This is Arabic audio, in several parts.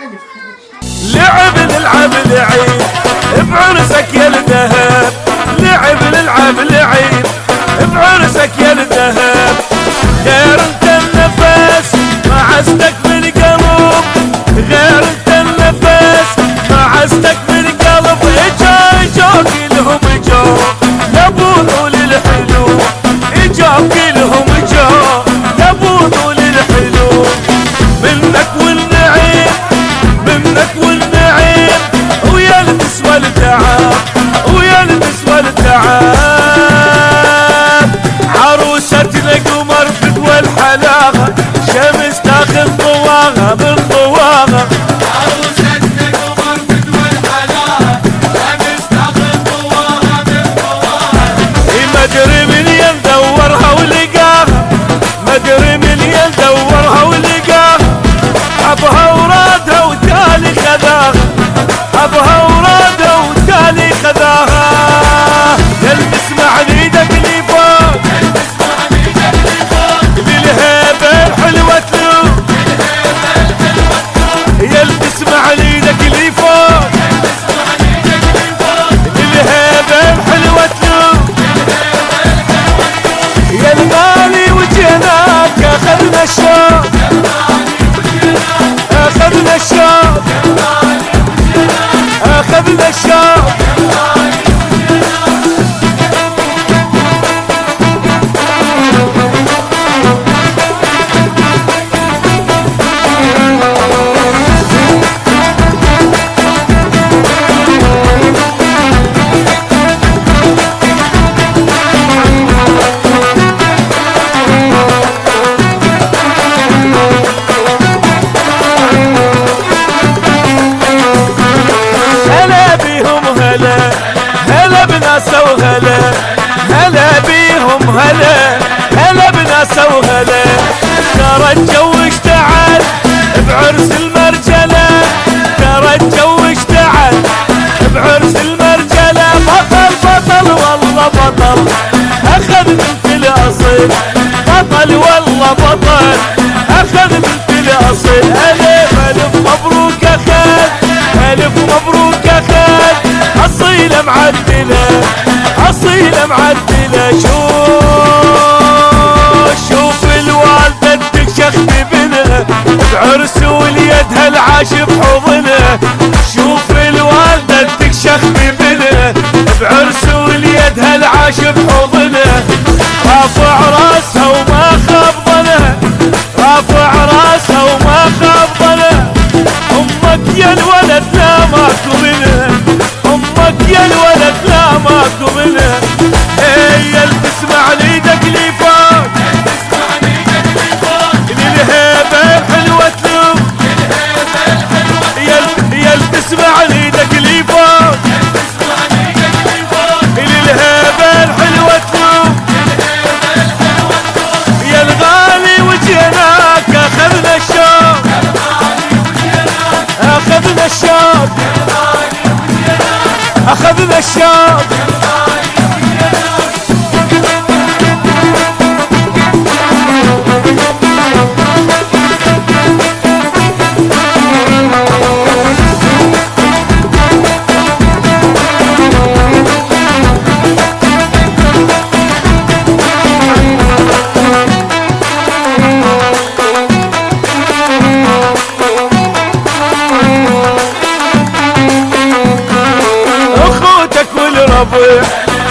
لعب نلعب لعيب بعرسك يا الذهب، لعب نلعب لعيب بعرسك يا الذهب، غير انت النفس ما عزتك بالقلب، غير انت النفس ما عزتك بالقلب، اجا كلهم اجا لابو طول الحلو، اجا كلهم اجا لابو طول الحلو، منك والنعيم منك والنعيم ويلبس والتعب ويلبس والتعب، عروستنا قمر فدوى الحلاغة شمس تاخذ ضواغة بالضواغة، عروستنا قمر فدوى الحلاغة شمس تاخذ ضواغة بالضواغة، ما ادري من يدورها ولقاها، ما ادري من يدورها ولقاها، ابها ورادها وتالي خذاها، ابها ورادها وتالي خذاها، يلبس مع ايدك اللي فوق بالهيبه الحلوه تلوم، يلبس مع ايدك اللي فوق بالهيبه الحلوه تلوم، يا الغالي وجيناك اخذنا الشوق اخذنا الشوق اخذنا الشوق، هلا بناس وهلا هلا بيهم هلا هلا بناس وهلا، ترى الجو اشتعل بعرس المرجله، ترى الجو اشتعل بعرس المرجله، بطل بطل والله بطل اخذ بنت الاصل، بطل والله بطل اخذ بنت الاصل، الف الف مبروك اخذ الف مبروك اخذ، اصيله معدله اصيله معدله، شوف الوالده تكشخت بنها بعرس وليدها العاش بحضنها، شوف الوالده تكشخت بنها بعرس وليدها العاش بحضنها، رافع راسها وما خاب ظنها رافع راسها وما خاب ظنها، امك يا الولد لا ماكو منها امك يا الولد لا ماكو منها، يلبس مع ايدك اللي فوق للهيبه الحلوه تلوم، يلبس مع ايدك اللي فوق للهيبه الحلوه تلوم، يا الغالي وجيناك اخذنا الشوق اخذنا الشوق اخذنا الشوق،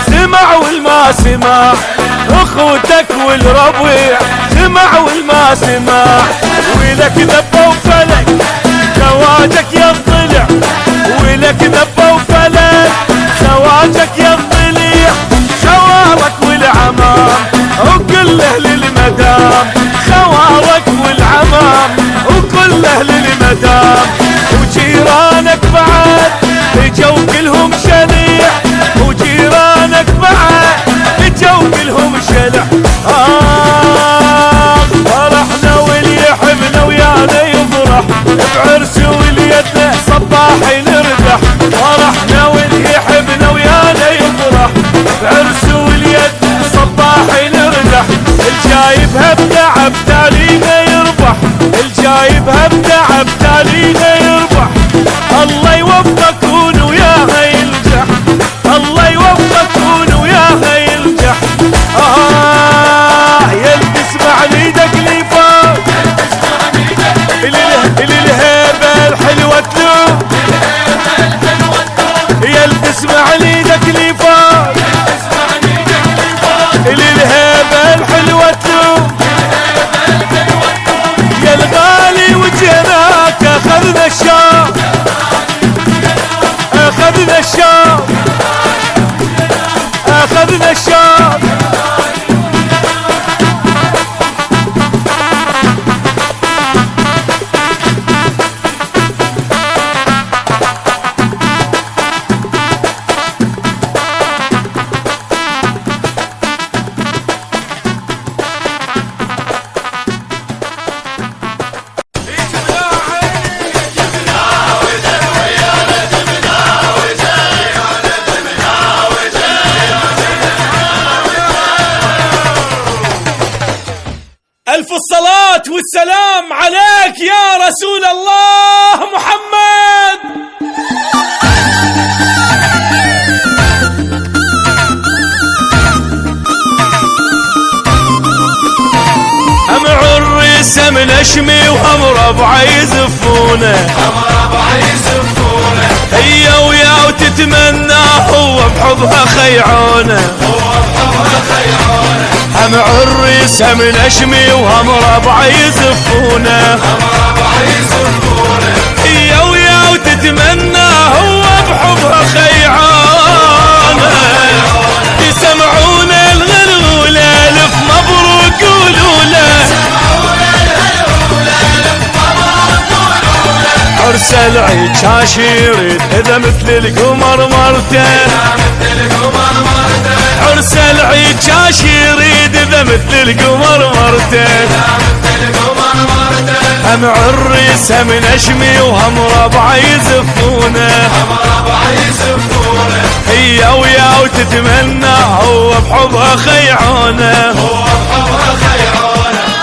سمع والما سمع اخوتك والربيع، سمع والما سمع ولك ذبه وفلك زواجك يضلع، ولك ذبه وفلك زواجك يضلع، خوارك والعمام وكل اهل المدام، خوارك والعمام وكل اهل المدام، وجيرانك بعد اجوا كلهم شنيع، وجيرانك بعد اجوا كلهم شلع، فرحنا واللي يحبنا ويانا يفرح بعرس وليدنا صباح نربح، فرحنا واللي يحبنا ويانا يفرح بعرس وليدنا صباح نربح، الجايبها بتعب تالينا يربح، الجايبها بتعب تالينا يربح. الشوق اخذنا الشوق. ألف الصلاة والسلام عليك يا رسول الله محمد. هم عريس هم نشمي وهم ربع يزفونه، هي ويا وتتمنى هو بحبها خيعونه. هم عريس هم نشمي وهم ربع يزفونه، هي ويا وتتمنى هو بحبها خيعونه. يسمعون الغلولة الف مبروك قولوا له، عرس العيد شاش يريد اذا مثل القمر مرته، عرس العيد شاش يريد اذا مثل القمر مرته. هم عريس هم نشمي وهم ربع يزفونه، هي ويا وتتمنى هو بحبها خيعونه.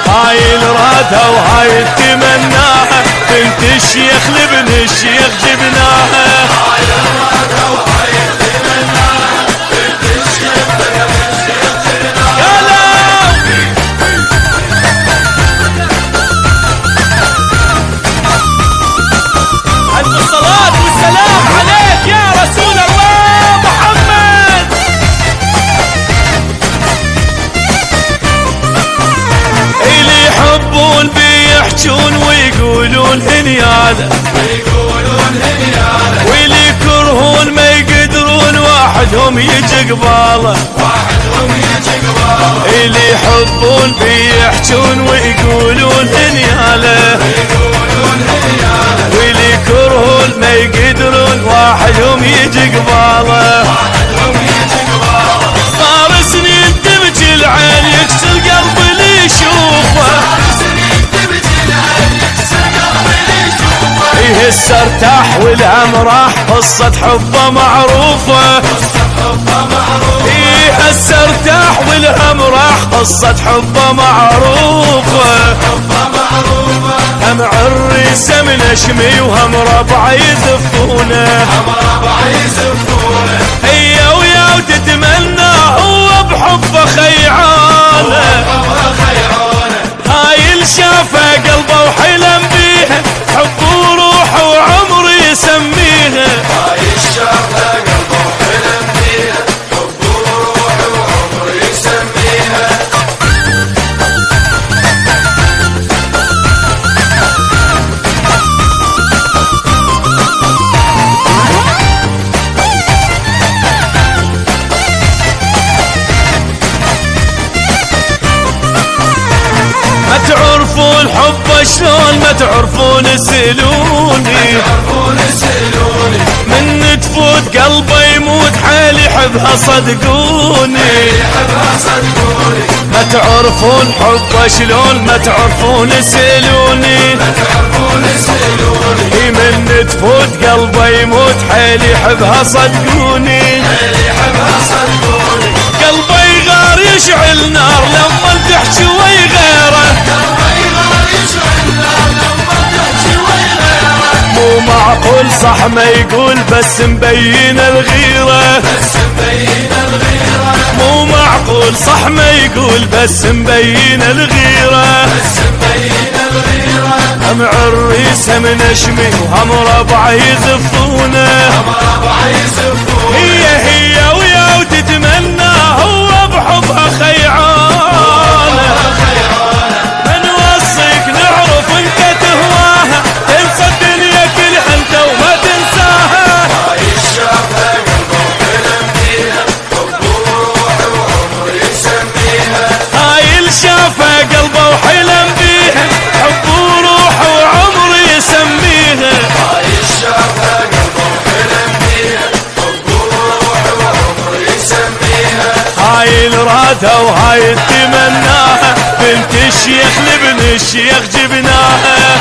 هاي الرادها وهاي التمناها، بنت الشيخ لابن الشيخ جبناها. هاي الرادها وهاي التمناها، بنت الشيخ لابن الشيخ جبناها. ألف الصلاة والسلام عليك يا رسول الله محمد. اللي يحبون بيحجون ويقولون هنياله، واللي يكرهون ما يقدرون واحدهم يجي قباله. اللي يحبون بيحجون ويقولون هنياله، واللي يكرهون ما يقدرون واحدهم يجي قباله. صار سنين تبكي العين يكسر قلب اللي يشوفه، هسه ارتاح والهم راح قصة حبه معروفة. هسه ارتاح والهم راح قصة حبه معروفة. هم عريس هم نشمي وهم ربع يزفونه، هي ويا وتتمنى هو بحبه خيعانه. هاي الشافه قلبه وحلم بيها، حب وروح وعمر يسميها. هاي الشافه قلبه وحلم بيها، حب وروح وعمر يسميها. ما تعرفون حب شلون، ما تعرفون سألوني، من تفوت قلبه يموت حيل يحبها صدقوني. ما تعرفون حب شلون، ما تعرفون سألوني، من تفوت قلبه يموت حيل يحبها صدقوني. قلبه يغار يشعل نار لما تحكي ويغيره، مو معقول صح ما يقول بس مبين الغيرة. مو معقول صح ما يقول بس مبين الغيرة. هم عريس هم نشمي وهم ربع يزفونه، هي ويا وتتمنى هو بحبها خيعانه. من وصيك نعرف انت تهواها، تنسى الدنيا كلها انت وما تنساها. هاي الشافه توهاي تمناها بنت الشيخ لابن الشيخ جبناها